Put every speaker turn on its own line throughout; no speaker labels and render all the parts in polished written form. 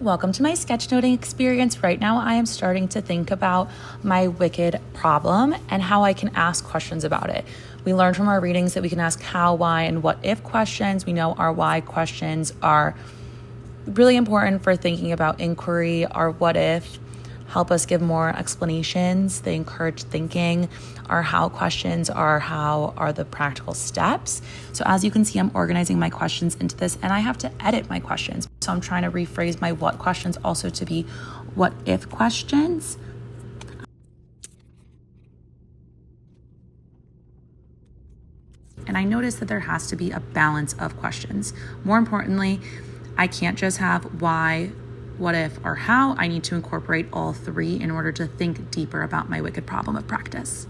Welcome to my sketchnoting experience. Right now, I am starting to think about my wicked problem and how I can ask questions about it. We learned from our readings that we can ask how, why, and what if questions. We know our why questions are really important for thinking about inquiry. Our what if help us give more explanations. They encourage thinking. Our how questions are how are the practical steps. So as you can see, I'm organizing my questions into this, and I have to edit my questions. So I'm trying to rephrase my what questions also to be what if questions. And I noticed that there has to be a balance of questions. More importantly, I can't just have why, what if, or how. I need to incorporate all three in order to think deeper about my wicked problem of practice.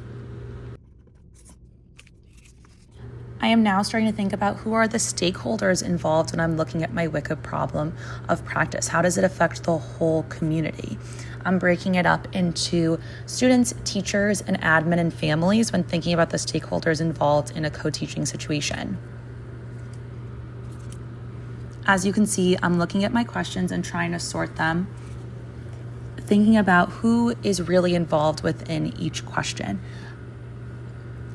I am now starting to think about who are the stakeholders involved when I'm looking at my wicked problem of practice. How does it affect the whole community? I'm breaking it up into students, teachers, and admin and families when thinking about the stakeholders involved in a co-teaching situation. As you can see, I'm looking at my questions and trying to sort them, thinking about who is really involved within each question.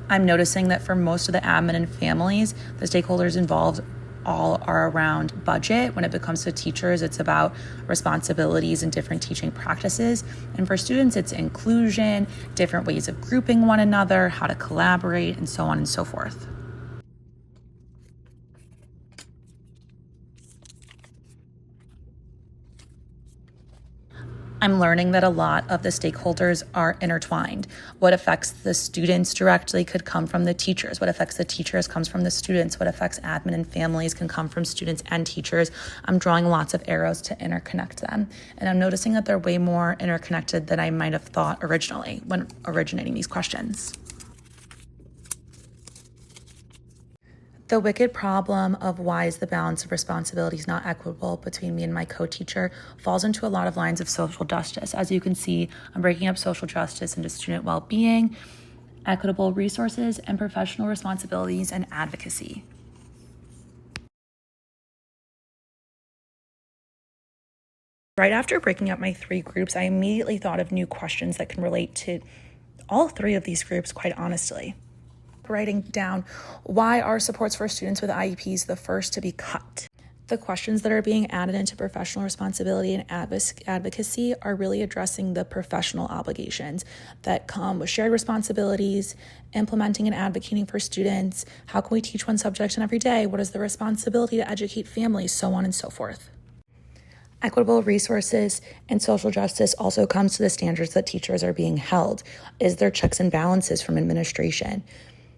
I'm noticing that for most of the admin and families, the stakeholders involved all are around budget. When it comes to teachers, it's about responsibilities and different teaching practices. And for students, it's inclusion, different ways of grouping one another, how to collaborate, and so on and so forth. I'm learning that a lot of the stakeholders are intertwined. What affects the students directly could come from the teachers. What affects the teachers comes from the students. What affects admin and families can come from students and teachers. I'm drawing lots of arrows to interconnect them. And I'm noticing that they're way more interconnected than I might have thought originally when originating these questions. The wicked problem of why is the balance of responsibilities not equitable between me and my co-teacher falls into a lot of lines of social justice. As you can see, I'm breaking up social justice into student well-being, equitable resources, and professional responsibilities and advocacy. Right after breaking up my three groups, I immediately thought of new questions that can relate to all three of these groups, quite honestly. Writing down why are supports for students with IEPs the first to be cut. The questions that are being added into professional responsibility and advocacy are really addressing the professional obligations that come with shared responsibilities, implementing and advocating for students. How can we teach one subject in every day? What is the responsibility to educate families? So on and so forth. Equitable resources and social justice also comes to the standards that teachers are being held. Is there checks and balances from administration?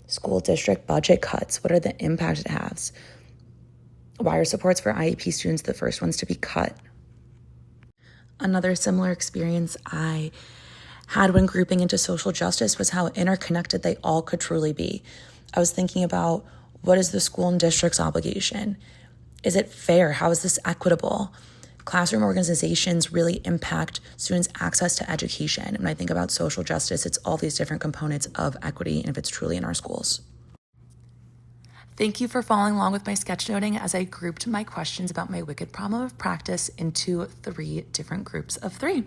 School district budget cuts, what are the impact it has? Why are supports for IEP students the first ones to be cut? Another similar experience I had when grouping into social justice was how interconnected they all could truly be. I was thinking about, what is the school and district's obligation? Is it fair? How is this equitable? Classroom organizations really impact students' access to education. And when I think about social justice, it's all these different components of equity and if it's truly in our schools. Thank you for following along with my sketchnoting as I grouped my questions about my wicked problem of practice into 3 different groups of 3.